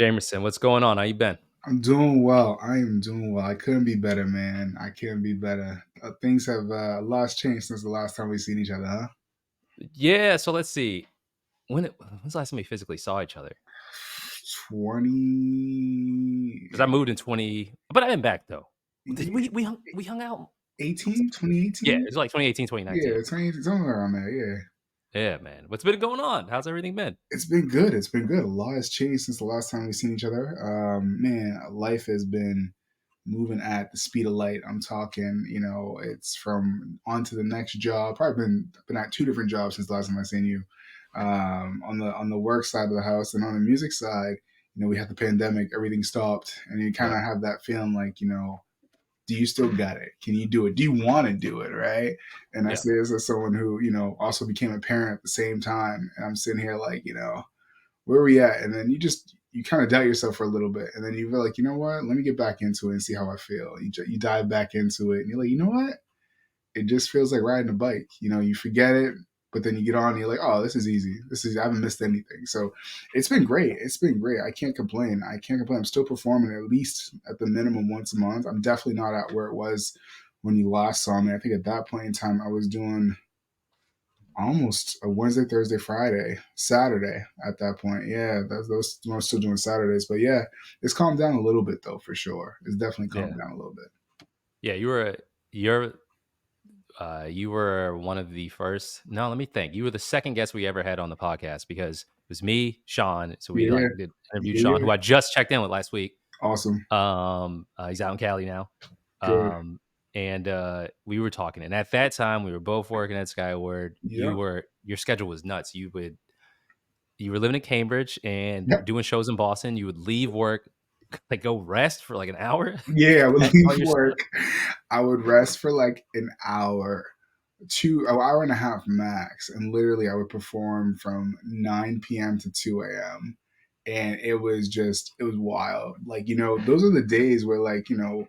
Jamerson, what's going on? How you been? I'm doing well. I am doing well. I couldn't be better, man. I can't be better. Things have a lot's changed since the last time we seen each other, huh? Yeah, so let's see. When's the last time we physically saw each other? 2018, Because I moved in 20, but I've been back though. We hung out? Yeah, it 2018. was like 2018, Yeah, 2019. 2018, somewhere around there. Yeah. Yeah, man. What's been going on? How's everything been? It's been good. It's been good. A lot has changed since the last time we've seen each other. Man, life has been moving at the speed of light. I'm talking, it's from on to the next job. Probably been at two different jobs since the last time I seen you. On the work side of the house and on the music side, we had the pandemic, everything stopped, and you kind Yep. of have that feeling like, do you still got it? Can you do it? Do you want to do it? Right. And I Yeah. say this as someone who, also became a parent at the same time. And I'm sitting here like, where are we at? And then you kind of doubt yourself for a little bit. And then you feel like, you know what? Let me get back into it and see how I feel. You dive back into it and you're like, you know what? It just feels like riding a bike. You forget it, but then you get on and you're like, oh, this is easy. I haven't missed anything. So it's been great. It's been great. I can't complain. I'm still performing at least at the minimum once a month. I'm definitely not at where it was when you last saw me. I think at that point in time, I was doing almost a Wednesday, Thursday, Friday, Saturday at that point. Yeah, those I was still doing Saturdays. But yeah, it's calmed down a little bit though, for sure. It's definitely calmed Yeah. down a little bit. Yeah, you were one of the first. No, let me think. You were the second guest we ever had on the podcast because it was me, Sean. So we Yeah, did interviewed yeah, Sean, yeah. who I just checked in with last week. Awesome. He's out in Cali now. Good. Um, and we were talking, and at that time, we were both working at Skyward. Yep. Your schedule was nuts. You were living in Cambridge and Yep. doing shows in Boston. You would leave work, like go rest for like an hour, Yeah, I would pack all leave your stuff. work. I would rest for like an hour, an hour and a half max, and literally I would perform from 9 p.m. to 2 a.m. And it was wild. Like, those are the days where, like, in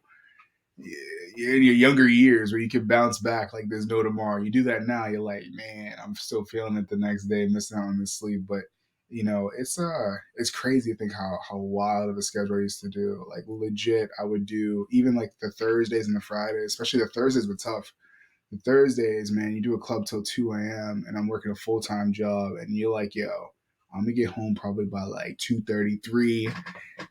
your younger years where you could bounce back like there's no tomorrow. You do that now, you're like, man, I'm still feeling it the next day, missing out on the sleep. But it's crazy to think how wild of a schedule I used to do. Like legit, I would do even like the Thursdays and the Fridays, especially the Thursdays were tough. The Thursdays, man, you do a club till 2 a.m. and I'm working a full time job, and you're like, yo, I'm gonna get home probably by like 2:33,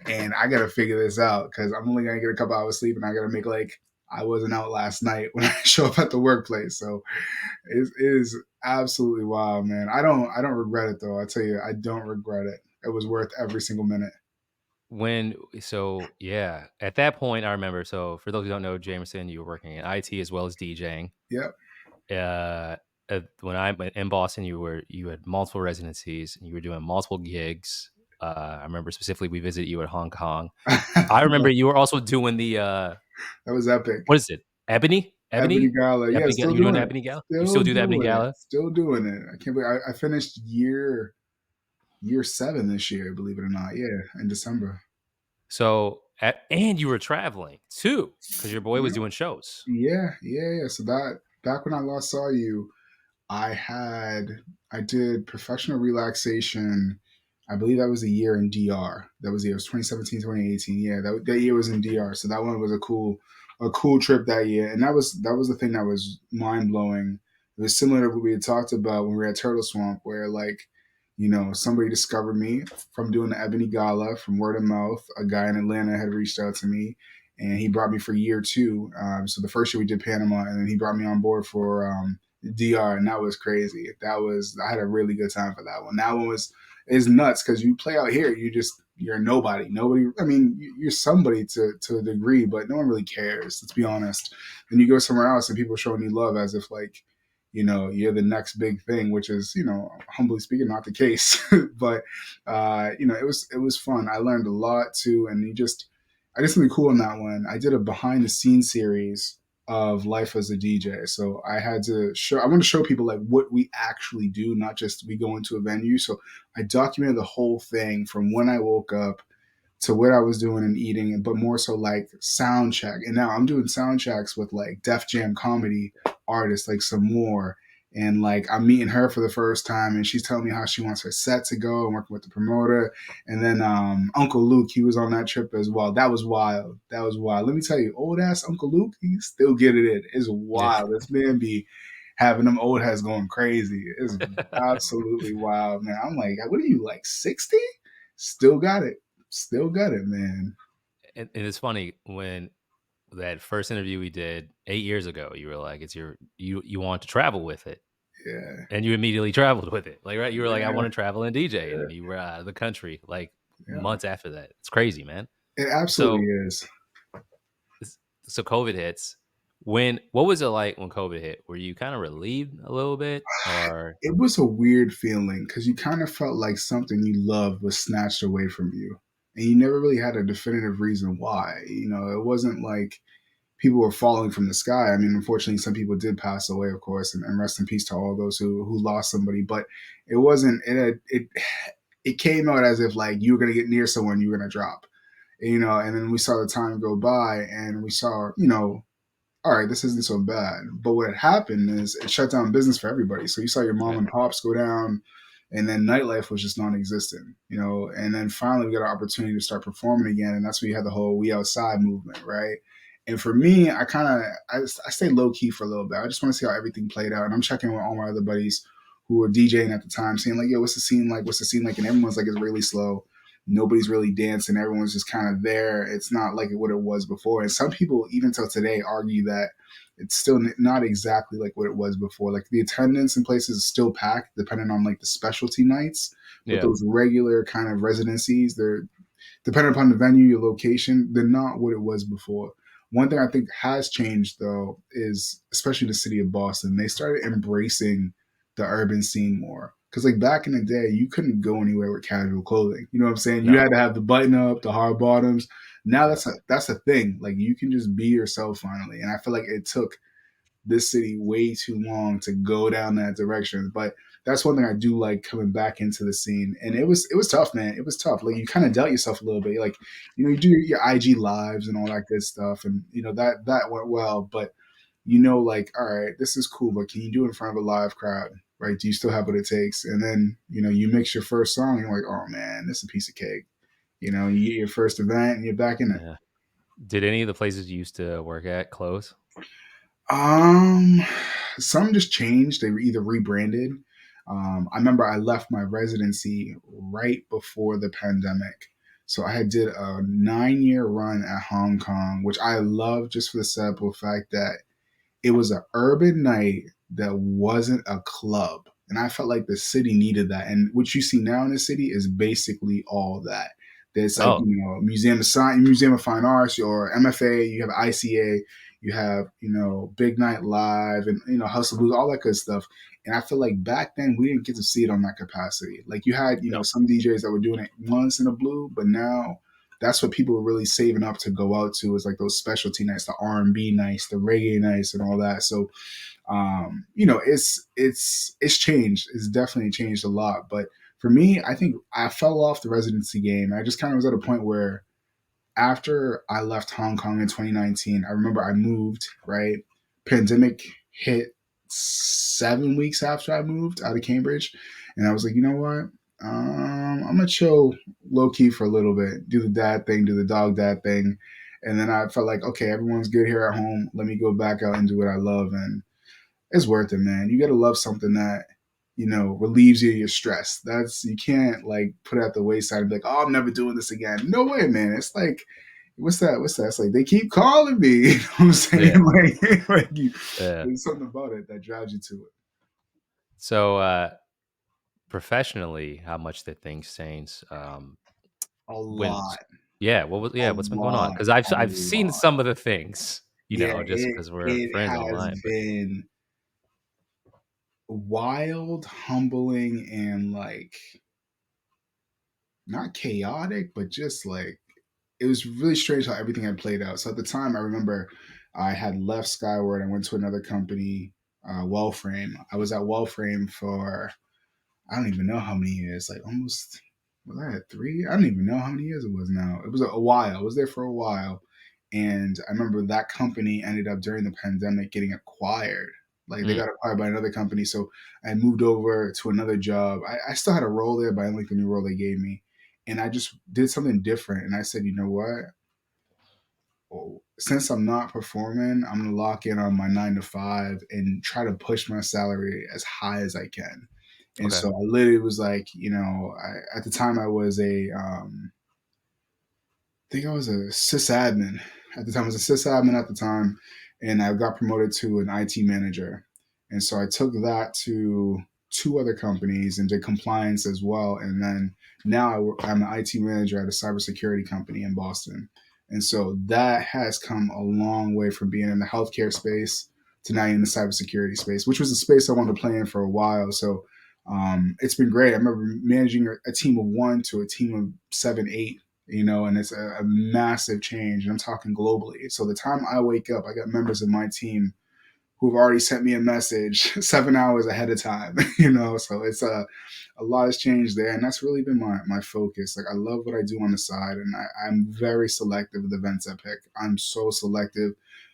and I gotta figure this out because I'm only gonna get a couple hours sleep, and I gotta make like I wasn't out last night when I show up at the workplace. So it is absolutely wild, man. I don't regret it though. I tell you, I don't regret it. It was worth every single minute. Yeah, at that point, I remember. So for those who don't know, Jamerson, you were working in IT as well as DJing. Yep. Uh, when I went in Boston, you had multiple residencies and you were doing multiple gigs. I remember specifically we visited you at Hong Kong. I remember that you were also doing the was epic. what is it? Ebony? Ebony Ebony? Gala, yeah, Ebony Gala? still You were doing the doing it. Ebony Gala? You Still still do the Ebony doing it. Gala? Still doing it. I can't believe I finished year 7 this year, believe it or not. Yeah, in December. And you were traveling too, because your boy was Yep. doing shows. Yeah. So that back when I last saw you, I had I did professional relaxation. I believe that was a year in DR. That was the year. It was 2017, 2018. Yeah, that year was in DR. So that one was a cool trip that year. And that was the thing that was mind blowing. It was similar to what we had talked about when we were at Turtle Swamp, where like, somebody discovered me from doing the Ebony Gala from word of mouth. A guy in Atlanta had reached out to me, and he brought me for year 2. So the first year we did Panama, and then he brought me on board for DR, and that was crazy. I had a really good time for that one. That one is nuts because you play out here, you're nobody. Nobody. I mean, you're somebody to a degree, but no one really cares. Let's be honest. Then you go somewhere else, and people showing you love as if like, you're the next big thing, which is, humbly speaking, not the case. But it was fun. I learned a lot too, and I did something cool in that one. I did a behind the scenes series of life as a DJ. So I want to show people like what we actually do, not just we go into a venue. So I documented the whole thing from when I woke up to what I was doing and eating, but more so like sound check. And now I'm doing sound checks with like Def Jam comedy artists like some more. And like I'm meeting her for the first time, and she's telling me how she wants her set to go and working with the promoter. And then Uncle Luke, he was on that trip as well. That was wild. That was wild. Let me tell you, old ass Uncle Luke, he's still getting it. It's Yeah. wild. This man be having them old heads going crazy. It's absolutely wild, man. I'm like, what are you like 60? Still got it. Still got it, man. And it's funny when that first interview we did 8 years ago, you were like, "It's your you want to travel with it," Yeah, and you immediately traveled with it. Like, right? You were like, "I yeah, want to travel and DJ," yeah, and you were out of the country like yeah. months after that. It's crazy, man. It absolutely So, is. so COVID hits. What was it like when COVID hit? Were you kind of relieved a little bit, or It was a weird feeling because you kind of felt like something you loved was snatched away from you. And you never really had a definitive reason why. You know, it wasn't like people were falling from the sky. I mean, unfortunately, some people did pass away, of course, and rest in peace to all those who lost somebody. But it wasn't. It came out as if like you were gonna get near someone, you were gonna drop. You know, and then we saw the time go by, and we saw, you know, all right, this isn't so bad. But what had happened is it shut down business for everybody. So you saw your mom right? and pops go down, and then nightlife was just non-existent, you know. And then finally we got an opportunity to start performing again, and that's when you had the whole "We Outside" movement, right? And for me, I stayed low key for a little bit. I just want to see how everything played out, and I'm checking with all my other buddies who were DJing at the time, saying like, "Yo, what's the scene like? What's the scene like?" And everyone's like, "It's really slow." Nobody's really dancing. Everyone's just kind of there. It's not like what it was before. And some people, even till today, argue that it's still not exactly like what it was before. Like the attendance in places is still packed, depending on like the specialty nights. But Yeah, those regular kind of residencies, they're depending upon the venue, your location, they're not what it was before. One thing I think has changed though is especially the city of Boston, they started embracing the urban scene more. Cause like back in the day, you couldn't go anywhere with casual clothing. You know what I'm saying? You no, had to have the button up, the hard bottoms. Now yeah, that's a thing. Like you can just be yourself finally. And I feel like it took this city way too long to go down that direction. But that's one thing I do like coming back into the scene. And it was tough, man. It was tough. Like you kind of dealt yourself a little bit. Like, you know, you do your IG lives and all that good stuff. And, you know, that went well. But you know, like, all right, this is cool, but can you do it in front of a live crowd? Right? Do you still have what it takes? And then, you know, you mix your first song, and you're like, oh man, this is a piece of cake. You know, you get your first event and you're back in it. yeah. Did any of the places you used to work at close? Um, some just changed. They were either rebranded. I remember I left my residency right before the pandemic. So I had did a 9 year run at Hong Kong, which I love just for the simple fact that it was an urban night that wasn't a club. And I felt like the city needed that. And what you see now in the city is basically all that. There's like, Oh, you know, Museum of Science, Museum of Fine Arts, your MFA, you have ICA, you have, you know, Big Night Live and, you know, Hustle Blues, all that good stuff. And I feel like back then we didn't get to see it on that capacity. Like you had, you know, no, some DJs that were doing it once in a blue, but now that's what people were really saving up to go out to is like those specialty nights, the R&B nights, the reggae nights, and all that. So, you know, it's changed. It's definitely changed a lot. But for me, I think I fell off the residency game. I just kind of was at a point where after I left Hong Kong in 2019, I remember I moved. Right, pandemic hit 7 weeks after I moved out of Cambridge, and I was like, you know what? I'm gonna chill low key for a little bit, do the dad thing, do the dog dad thing, and then I felt like, okay, everyone's good here at home. Let me go back out and do what I love, and it's worth it, man. You gotta love something that, you know, relieves you of your stress. That's you can't like put it at the wayside and be like, oh, I'm never doing this again. No way, man. It's like, what's that? What's that? It's like they keep calling me. You know what I'm saying? yeah, Like you, yeah. there's something about it that drives you to it. So, professionally, how much did things change? A When, lot, a yeah, what's been going on? lot, Because a I've seen lot. some of the things, Yeah, just it because we're it friends has online. But been wild, humbling, and like not chaotic, but just like it was really strange how everything had played out. So at the time, I remember I had left Skyward. I went to another company, Wellframe. I was at Wellframe for I don't even know how many years, like almost was I at three? I don't even know how many years it was now. It was a while. I was there for a while, and I remember that company ended up during the pandemic getting acquired. Like they Mm, got acquired by another company. So I moved over to another job. I still had a role there, but I didn't like the new role they gave me. And I just did something different. And I said, you know what? Well, since I'm not performing, I'm gonna lock in on my 9 to 5 and try to push my salary as high as I can. And okay. so I literally was like, at the time I was I think I was a sysadmin at the time. I was a sysadmin at the time, and I got promoted to an IT manager. And so I took that to two other companies and did compliance as well. And then now I'm an IT manager at a cybersecurity company in Boston. And so that has come a long way from being in the healthcare space to now in the cybersecurity space, which was a space I wanted to play in for a while. So it's been great. I remember managing a team of one to a team of 7, 8, and it's a massive change. And I'm talking globally. So the time I wake up, I got members of my team who've already sent me a message 7 hours ahead of time, so it's a lot has changed there. And that's really been my focus. Like I love what I do on the side, and I'm very selective with events I pick. I'm so selective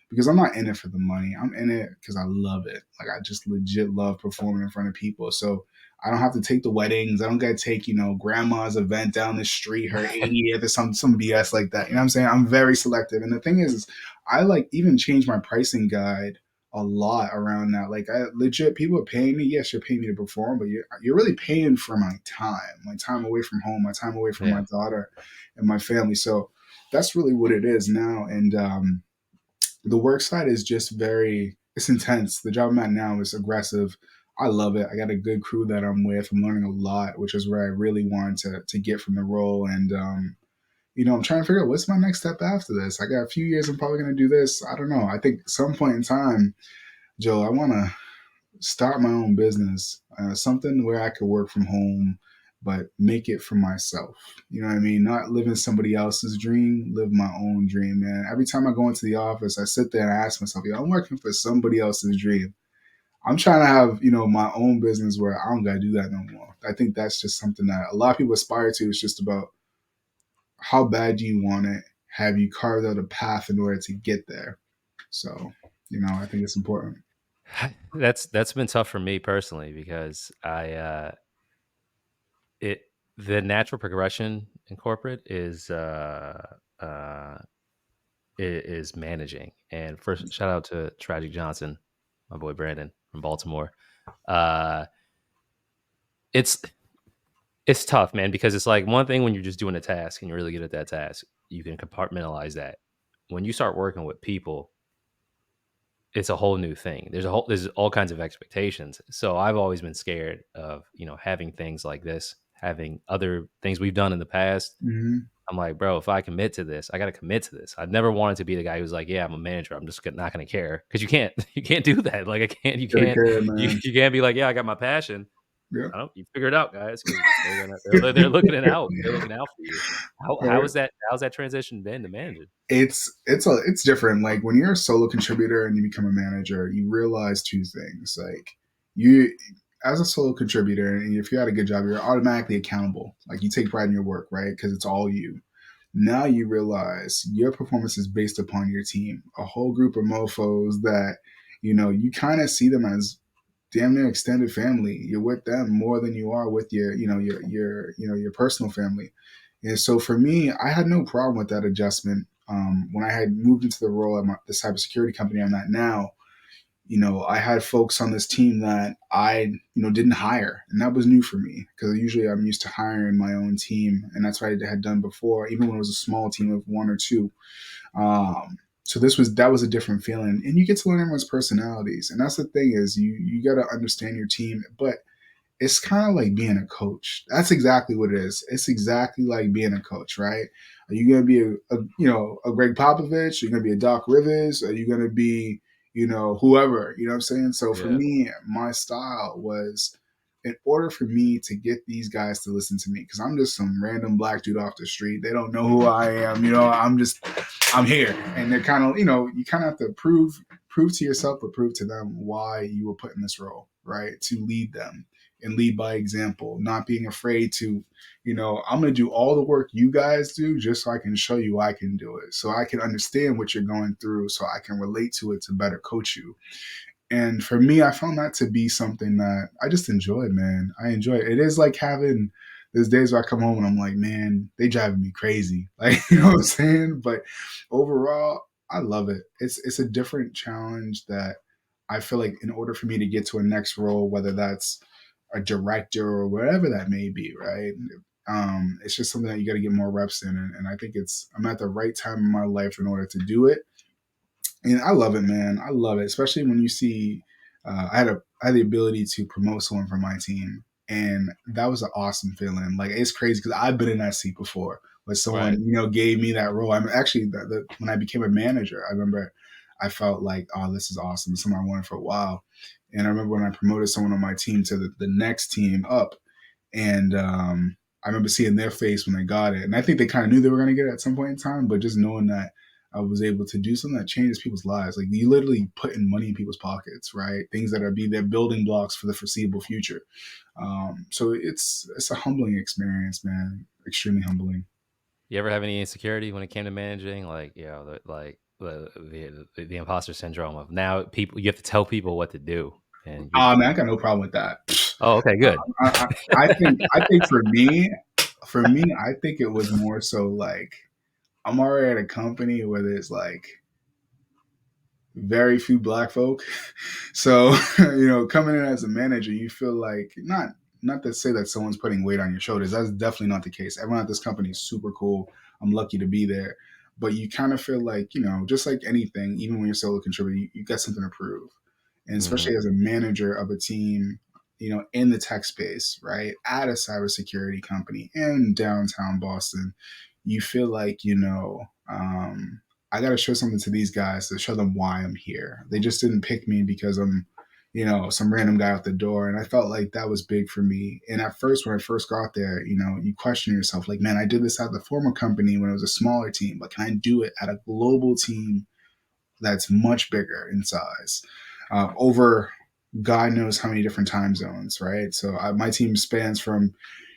because I'm not in it for the money. I'm in it because I love it. Like I just legit love performing in front of people. So I don't have to take the weddings. I don't got to take, grandma's event down the street, her 80th or some BS like that. You know what I'm saying? I'm very selective. And the thing is I like even change my pricing guide a lot around that. Like I legit, people are paying me. Yes, you're paying me to perform, but you're really paying for my time away from home, my time away from my Yeah. daughter and my family. So that's really what it is now. And the work side is just it's intense. The job I'm at now is aggressive. I love it. I got a good crew that I'm with. I'm learning a lot, which is where I really wanted to get from the role. And I'm trying to figure out what's my next step after this. I got a few years. I'm probably going to do this. I don't know. I think at some point in time, Joe, I want to start my own business, something where I could work from home, but make it for myself. You know what I mean? Not living somebody else's dream, live my own dream, man. Every time I go into the office, I sit there and I ask myself, I'm working for somebody else's dream. I'm trying to have, my own business where I don't got to do that no more. I think that's just something that a lot of people aspire to. It's just about how bad do you want it? Have you carved out a path in order to get there? So, I think it's important. That's been tough for me personally because it the natural progression in corporate uh is managing. And first, shout out to Tragic Johnson, my boy Brandon from Baltimore. Uh, it's it's tough, man, because it's like one thing when you're just doing a task and you're really good at that task, you can compartmentalize that. When you start working with people, it's a whole new thing. There's all kinds of expectations. So I've always been scared of having things like this, having other things we've done in the past. Mm-hmm. I'm like, bro, if I commit to this, I got to commit to this. I've never wanted to be the guy who's like, yeah, I'm a manager. I'm just not going to care because you can't, you can't do that. Like, I can't, you Gotta can't, care, you, man. you can't be like, yeah, I got my passion. Yeah. I don't, you figure it out, guys, because they're looking it out. They're looking out for you. How Right. is that? How's that transition been to managing? It's different. Like when you're a solo contributor and you become a manager, you realize two things. Like you, as a solo contributor, and if you had a good job, you're automatically accountable. Like you take pride in your work, right? Because it's all you. Now you realize your performance is based upon your team, a whole group of mofos that you kind of see them as damn near extended family. You're with them more than you are with your personal family. And so for me, I had no problem with that adjustment. When I had moved into the role at the cybersecurity company I'm at now, I had folks on this team that I, didn't hire. And that was new for me because usually I'm used to hiring my own team. And that's what I had done before, even when it was a small team of one or two. So that was a different feeling. And you get to learn everyone's personalities. And that's the thing is you got to understand your team. But it's kind of like being a coach. That's exactly what it is. It's exactly like being a coach, right? Are you going to be a Greg Popovich? Are you going to be a Doc Rivers? Are you going to be, whoever? You know what I'm saying? So for Yeah. me, my style was in order for me to get these guys to listen to me, because I'm just some random black dude off the street. They don't know who I am. I'm here. And they're kind of, you kind of have to prove to yourself, but prove to them why you were put in this role, right? To lead them and lead by example, not being afraid to, I'm going to do all the work you guys do just so I can show you I can do it. So I can understand what you're going through so I can relate to it to better coach you. And for me, I found that to be something that I just enjoy, man. I enjoy it. It is like having there's days where I come home and I'm like, man, they driving me crazy. Like, you know what I'm saying? But overall, I love it. It's a different challenge that I feel like in order for me to get to a next role, whether that's a director or whatever that may be, right? It's just something that you got to get more reps in, and I think I'm at the right time in my life in order to do it. And I love it, man. I love it, especially when you see. I had the ability to promote someone from my team, and that was an awesome feeling. Like it's crazy because I've been in that seat before, where someone Right. gave me that role. I'm actually when I became a manager, I remember I felt like, oh, this is awesome. It's something I wanted for a while. And I remember when I promoted someone on my team to the next team up, and I remember seeing their face when they got it. And I think they kind of knew they were going to get it at some point in time, but just knowing that I was able to do something that changes people's lives. Like you literally putting money in people's pockets, right? Things that are be their building blocks for the foreseeable future. So it's a humbling experience, man. Extremely humbling. You ever have any insecurity when it came to managing, like the imposter syndrome of now people you have to tell people what to do, and you're Oh man, I got no problem with that. oh okay good. I think for me, I think it was more so like I'm already at a company where there's like very few black folk. So, coming in as a manager, you feel like not to say that someone's putting weight on your shoulders. That's definitely not the case. Everyone at this company is super cool. I'm lucky to be there. But you kind of feel like, just like anything, even when you're solo contributor, you got something to prove. And Hmm. especially as a manager of a team, in the tech space, right, at a cybersecurity company in downtown Boston, you feel like, I got to show something to these guys to show them why I'm here. They just didn't pick me because I'm, some random guy out the door. And I felt like that was big for me. And at first, when I first got there, you question yourself, like, man, I did this at the former company when it was a smaller team, but can I do it at a global team that's much bigger in size, over God knows how many different time zones, right? So my team spans from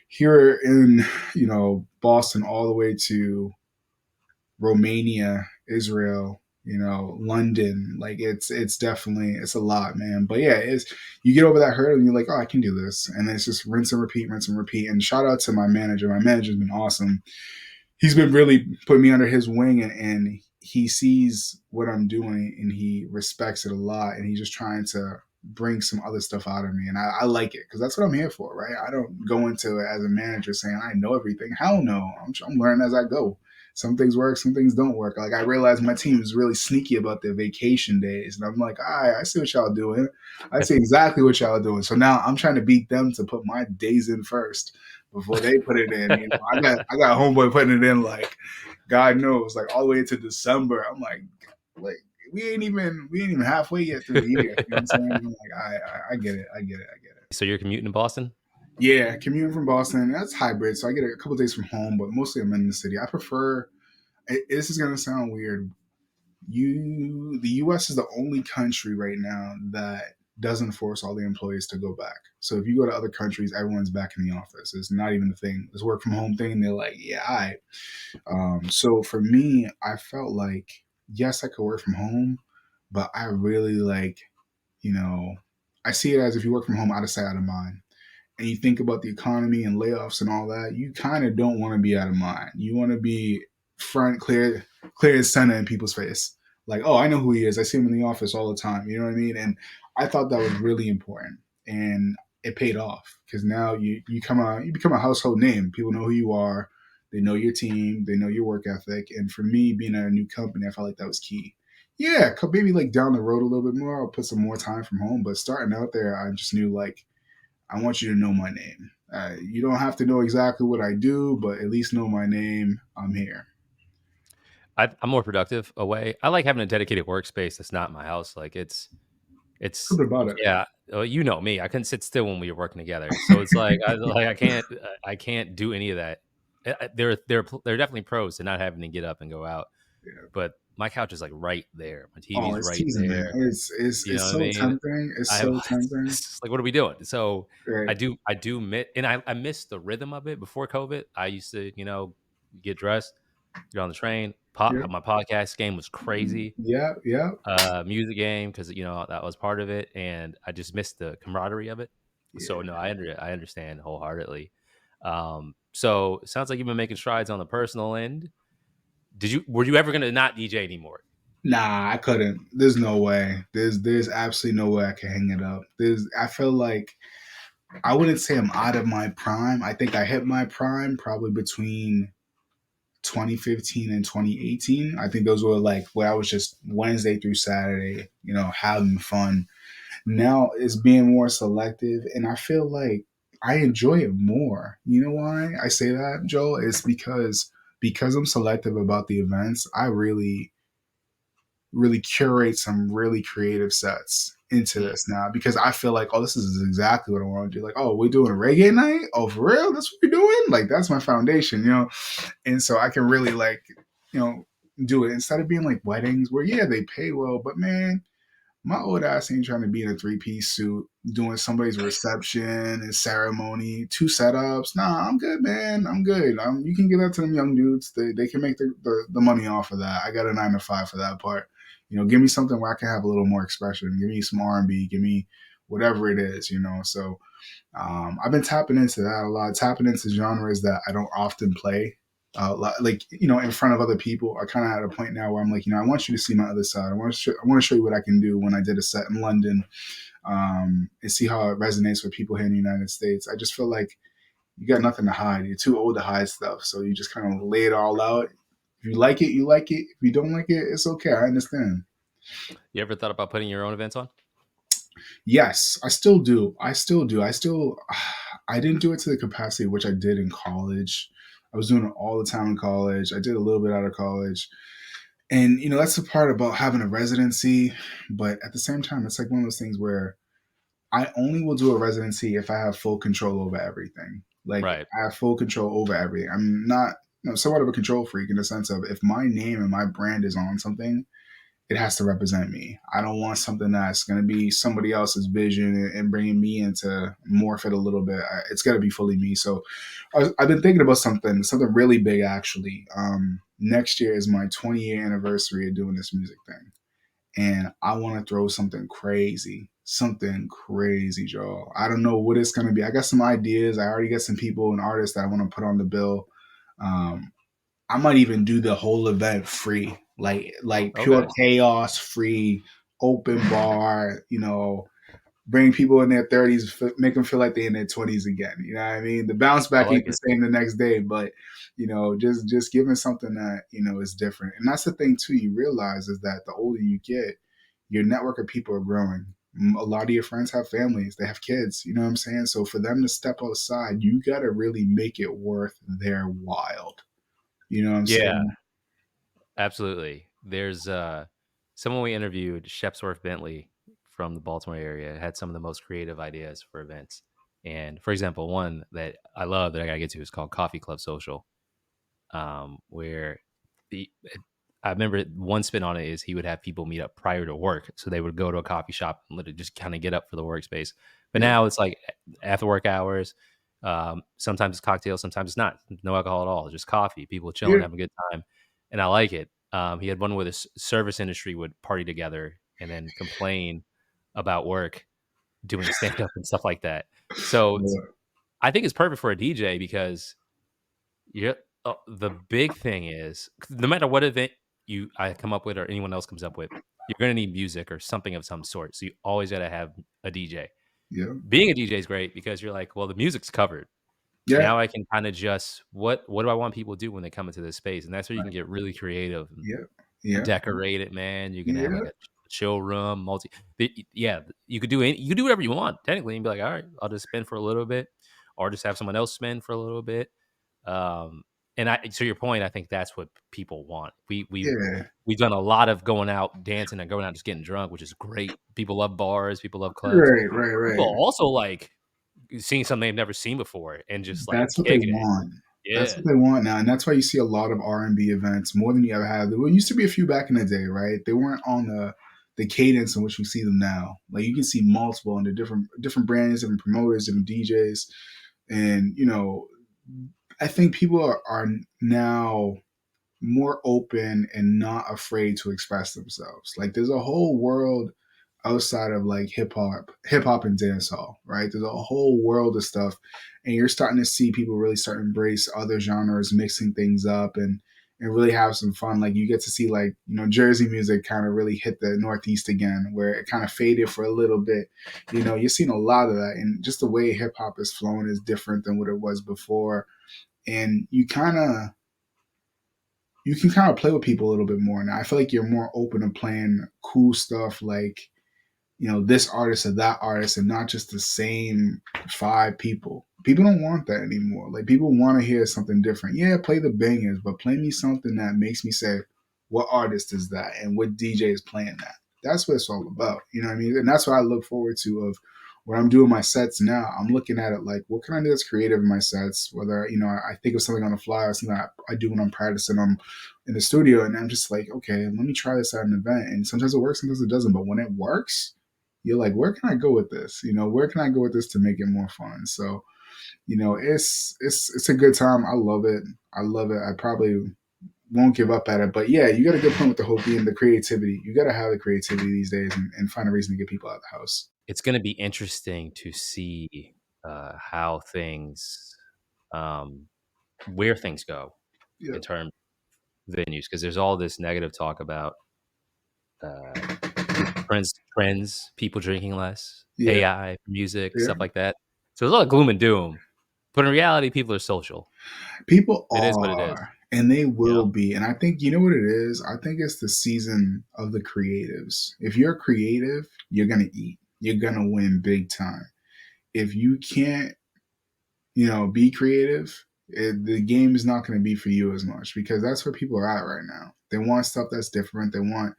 here in, Boston all the way to Romania, Israel, London. Like it's definitely it's a lot, man. But yeah, it's you get over that hurdle and you're like, oh, I can do this, and then it's just rinse and repeat, rinse and repeat. And shout out to my manager. My manager's been awesome. He's been really putting me under his wing, and he sees what I'm doing and he respects it a lot, and he's just trying to bring some other stuff out of me, and I like it because that's what I'm here for, right? I don't go into it as a manager saying I know everything. Hell no, I'm learning as I go. Some things work, some things don't work. Like I realized my team is really sneaky about their vacation days, and I'm like, all right, I see what y'all doing. I see exactly what y'all doing. So now I'm trying to beat them to put my days in first before they put it in. I got homeboy putting it in like God knows, like all the way into December. I'm like we ain't even halfway yet through the year. You know what I'm saying? I'm like, I get it, I get it, I get it. So you're commuting to Boston? Yeah, commuting from Boston, that's hybrid. So I get a couple days from home, but mostly I'm in the city. I prefer. This is gonna sound weird. The U.S. is the only country right now that doesn't force all the employees to go back. So if you go to other countries, everyone's back in the office. It's not even a thing. This work from home thing. They're like, yeah, I. So for me, I felt like yes, I could work from home, but I really like, you know, I see it as if you work from home, out of sight, out of mind, and you think about the economy and layoffs and all that, you kind of don't want to be out of mind. You want to be front, clear as center in people's face. Like, oh, I know who he is. I see him in the office all the time. You know what I mean? And I thought that was really important, and it paid off because now you become a household name. People know who you are. They know your team. They know your work ethic. And for me, being at a new company, I felt like that was key. Yeah, maybe like down the road a little bit more, I'll put some more time from home. But starting out there, I just knew like I want you to know my name. You don't have to know exactly what I do, but at least know my name. I'm here. I'm more productive away. I like having a dedicated workspace that's not my house. Like it's Something about it. yeah. You know me. I couldn't sit still when we were working together. So it's like I can't do any of that. There are definitely pros to not having to get up and go out. Yeah. But my couch is like right there. My Oh, TV's it's right teasing, man. there. It's You know it's what I so mean? tempting. It's I so tempting. it's like what are we doing? So Right. I do miss and I miss the rhythm of it before COVID. I used to, get dressed, get on the train. Yeah. My podcast game was crazy. Yeah. Yeah. Music game because that was part of it, and I just missed the camaraderie of it. So no, Yeah. I understand wholeheartedly. So it sounds like you've been making strides on the personal end. Were you ever gonna not DJ anymore? Nah, I couldn't. There's no way. There's absolutely no way I can hang it up. I feel like I wouldn't say I'm out of my prime. I think I hit my prime probably between 2015 and 2018. I think those were like where I was just Wednesday through Saturday, having fun. Now it's being more selective, and I feel like I enjoy it more. You know why I say that, Joel? It's because I'm selective about the events. I really curate some really creative sets into Mm. this now because I feel like, oh, this is exactly what I want to do. Like, oh, we're doing a reggae night? Oh, for real? That's what we're doing? Like, that's my foundation. And so I can really you know, do it instead of being like weddings where, yeah, they pay well, but man, my old ass ain't trying to be in a 3-piece suit doing somebody's reception and ceremony, 2 setups. Nah, I'm good, man. I'm good. You can give that to them young dudes. They can make the money off of that. I got a 9 to 5 for that part. Give me something where I can have a little more expression. Give me some R&B. Give me whatever it is. So I've been tapping into that a lot, tapping into genres that I don't often play. In front of other people, I kind of at a point now where I'm like, I want you to see my other side. I want to show you what I can do when I did a set in London, and see how it resonates with people here in the United States. I just feel like you got nothing to hide. You're too old to hide stuff, so you just kind of lay it all out. If you like it, you like it. If you don't like it, it's okay. I understand. You ever thought about putting your own events on? Yes, I still do. I still do. I didn't do it to the capacity which I did in college. I was doing it all the time in college. I did a little bit out of college. And, that's the part about having a residency. But at the same time, it's like one of those things where I only will do a residency if I have full control over everything. Like, Right. I have full control over everything. I'm not, somewhat of a control freak in the sense of if my name and my brand is on something, it has to represent me. I don't want something that's going to be somebody else's vision and bringing me into morph it a little bit. It's got to be fully me. So I've been thinking about something really big actually. Next year is my 20-year anniversary of doing this music thing. And I want to throw something crazy, Joe. I don't know what it's going to be. I got some ideas. I already got some people and artists that I want to put on the bill. Um, I might even do the whole event free, like pure Okay. chaos, free, open bar. Bring people in their 30s, make them feel like they're in their 20s again. You know what I mean? The bounce I back like ain't the it. same the next day, but just giving something that is different. And that's the thing too. You realize is that the older you get, your network of people are growing. A lot of your friends have families, they have kids. You know what I'm saying? So for them to step outside, you got to really make it worth their while. You know what I'm Yeah, saying? absolutely. There's someone we interviewed, Shepsworth Bentley from the Baltimore area, had some of the most creative ideas for events. And for example, one that I love that I gotta get to is called Coffee Club Social, where the I remember one spin on it is he would have people meet up prior to work, so they would go to a coffee shop and literally just kind of get up for the workspace. But Yep. now it's like after work hours. Sometimes it's cocktails, sometimes it's not. No alcohol at all, just coffee. People chilling, Yeah. having a good time, and I like it. He had one where the service industry would party together and then complain about work, doing stand up and stuff like that. So Yeah. I think it's perfect for a DJ because yeah. The big thing is no matter what event I come up with or anyone else comes up with, you're gonna need music or something of some sort. So you always gotta have a DJ. Yeah. Being a DJ is great because you're like, well, the music's covered. Yeah. Now I can kind of just what do I want people to do when they come into this space, and that's where you can Right. get really creative and Yeah. Yeah. decorate it, man. You can have like Yeah. a chill room, yeah. You could do whatever you want technically, and be like, all right, I'll just spin for a little bit, or just have someone else spin for a little bit. Um, and to your point, I think that's what people want. Yeah. We've done a lot of going out dancing and going out just getting drunk, which is great. People love bars, people love clubs. Right. Right. People Right. also like seeing something they've never seen before and just like That's what they kicking it. want. That's Yeah. what they want now, and that's why you see a lot of R&B events more than you ever have. There used to be a few back in the day, right? They weren't on the cadence in which we see them now. Like you can see multiple under different brands, different promoters, different DJs, and I think people are now more open and not afraid to express themselves. Like there's a whole world outside of like hip hop and dancehall, right? There's a whole world of stuff, and you're starting to see people really start to embrace other genres, mixing things up, and really have some fun. Like you get to see like Jersey music kind of really hit the Northeast again, where it kind of faded for a little bit. You're seeing a lot of that, and just the way hip hop is flowing is different than what it was before, and you can kind of play with people a little bit more now. I feel like you're more open to playing cool stuff like this artist or that artist and not just the same five people. People don't want that anymore. Like people want to hear something different. Yeah, play the bangers, but play me something that makes me say, what artist is that and what DJ is playing that? That's what it's all about. You know what I mean? And that's what I look forward to of when I'm doing my sets now. I'm looking at it like, what can I do that's creative in my sets? Whether, I think of something on the fly or something I do when I'm practicing on in the studio, and I'm just like, okay, let me try this at an event. And sometimes it works, sometimes it doesn't. But when it works, you're like, where can I go with this? Where can I go with this to make it more fun? So, it's a good time. I love it. I love it. I probably won't give up at it. But yeah, you got a good point with the whole theme, the creativity. You got to have the creativity these days and find a reason to get people out of the house. It's going to be interesting to see how things, um, where things go Yeah, in terms of venues, because there's all this negative talk about uh, trends, people drinking less, yeah, AI, music, yeah. stuff like that. So there's a lot of gloom and doom, but in reality, people are social. People It is what it is. are, and they You will know. be. And I think you know what it is. I think it's the season of the creatives. If you're creative, you're gonna eat. You're gonna win big time. If you can't be creative, the game is not going to be for you as much because that's where people are at right now. They want stuff that's different. They want,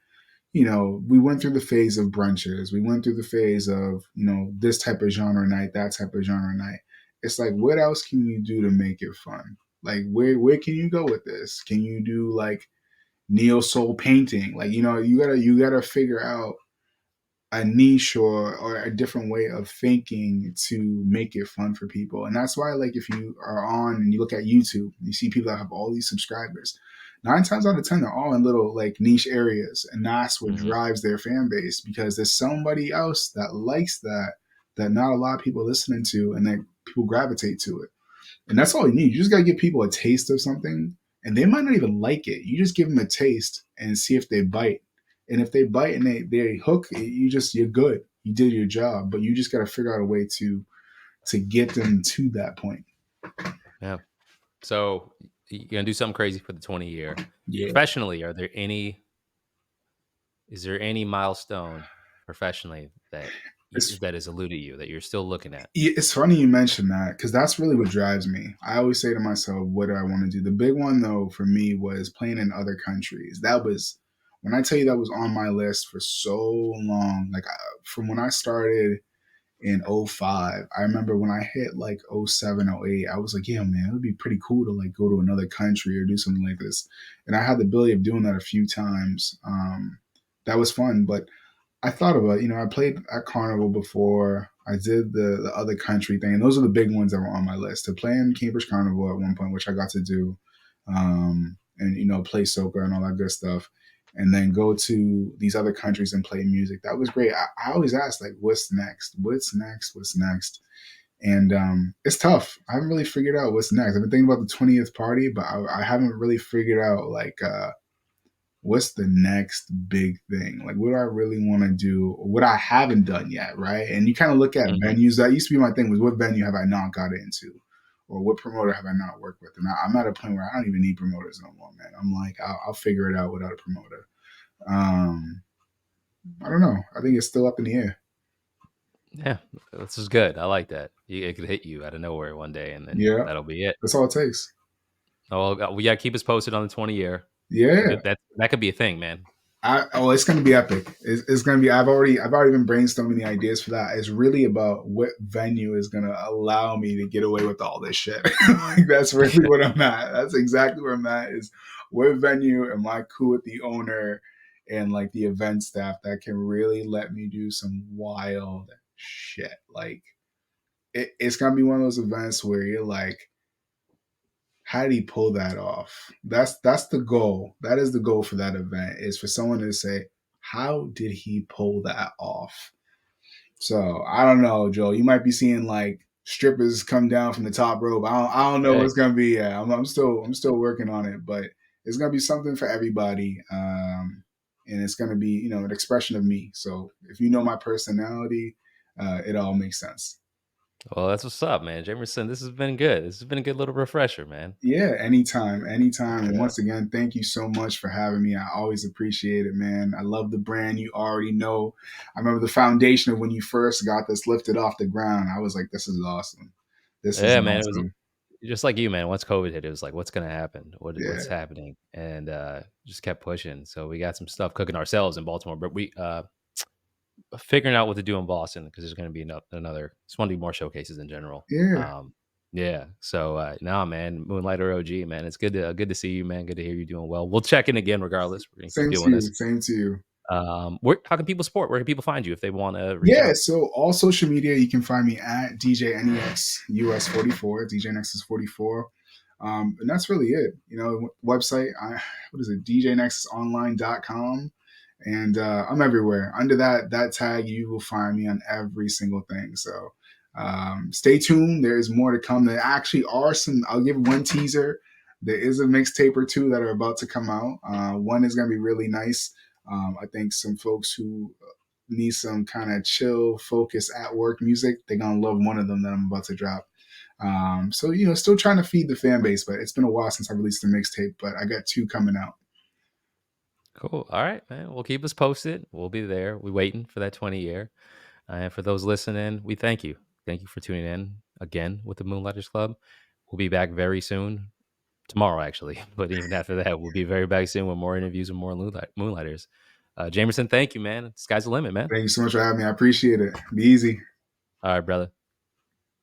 we went through the phase of brunches. We went through the phase of, this type of genre night, that type of genre night. It's like, what else can you do to make it fun? Like, where can you go with this? Can you do like neo soul painting? Like, you gotta figure out a niche or a different way of thinking to make it fun for people. And that's why, like, if you are on and you look at YouTube, you see people that have all these subscribers. 9 times out of 10, they're all in little like niche areas, and that's what Mhm. drives their fan base because there's somebody else that likes that not a lot of people are listening to, and then people gravitate to it. And that's all you need. You just got to give people a taste of something, and they might not even like it. You just give them a taste and see if they bite. And if they bite and they hook, you're good. You did your job, but you just got to figure out a way to get them to that point. Yeah. So you're gonna do something crazy for the 20 year. Yeah. Professionally, is there any milestone professionally that It's that is eluded you that you're still looking at? it's funny you mention that because that's really what drives me. I always say to myself, what do I want to do? The big one though for me was playing in other countries. That was when I tell you that was on my list for so long. Like from when I started in '05. I remember when I hit like '07, '08, I was like, yeah, man, it would be pretty cool to like go to another country or do something like this. And I had the ability of doing that a few times. That was fun, but I thought about, I played at Carnival before. I did the other country thing. And those are the big ones that were on my list. To play in Cambridge Carnival at one point, which I got to do, and play soca and all that good stuff, and then go to these other countries and play music. That was great. I always ask like, what's next? What's next? What's next? And it's tough. I haven't really figured out what's next. I've been thinking about the 20th party, but I haven't really figured out like what's the next big thing? Like, what do I really want to do? Or what I haven't done yet, right? And you kind of look at Mhm. venues. That used to be my thing was what venue have I not got into? Or what promoter have I not worked with? And I'm at a point where I don't even need promoters no more, man. I'm like, I'll figure it out without a promoter. Um, I don't know. I think it's still up in the air. Yeah, this is good. I like that. It could hit you out of nowhere one day, and then Yeah, that'll be it. that's all it takes. Oh, well, yeah. Keep us posted on the 20 year. Yeah, That could be a thing, man. it's gonna be epic. It's gonna be. I've already been brainstorming the ideas for that. It's really about what venue is gonna allow me to get away with all this shit. Like that's really what I'm at. That's exactly where I'm at. Is what venue am I cool with the owner and like the event staff that can really let me do some wild shit. Like it's gonna be one of those events where you're like, how did he pull that off? That's the goal. That is the goal for that event, is for someone to say, how did he pull that off? So I don't know, Joe. You might be seeing like strippers come down from the top rope. I don't know what Hey, it's gonna be. Yeah, I'm still working on it, but it's gonna be something for everybody. And it's gonna be, an expression of me. So if you know my personality, it all makes sense. well, that's what's up, man. Jamerson, this has been good. This has been a good little refresher, man. Yeah, anytime, anytime. And Yeah. once again, thank you so much for having me. I always appreciate it, man. I love the brand. You already know. I remember the foundation of when you first got this lifted off the ground. I was like, this is awesome. This is Yeah, man. It was awesome. just like you, man. Once COVID hit, it was like, what's gonna happen? What's Yeah. happening? And just kept pushing. So we got some stuff cooking ourselves in Baltimore, but we figuring out what to do in Boston because there's gonna be another. Just want to do more showcases in general. Yeah. Yeah. So nah, man, Moonlighter OG, man. It's good to see you, man. Good to hear you doing well. We'll check in again regardless. We're gonna keep Same to doing you. this. Same to you. How can people support? Where can people find you if they want to reach Yeah, out? so all social media, you can find me at DJNEX US 44, DJNexus 44. And that's really it. Website, what is it? DJNexusonline.com. And I'm everywhere. Under that tag, you will find me on every single thing. So stay tuned. There is more to come. There actually are some, I'll give one teaser. There is a mixtape or two that are about to come out. One is going to be really nice. I think some folks who need some kind of chill, focus at work music, they're gonna love one of them that I'm about to drop. So still trying to feed the fan base, but it's been a while since I released the mixtape. But I got two coming out. Cool. All right, man. We'll keep us posted. We'll be there. We waiting for that 20 year. And for those listening, we thank you. Thank you for tuning in again with the Moonlighters Club. We'll be back very soon. Tomorrow, actually. But even after that, we'll be very back soon with more interviews and more Moonlighters. Jamerson, thank you, man. Sky's the limit, man. Thank you so much for having me. I appreciate it. Be easy. All right, brother.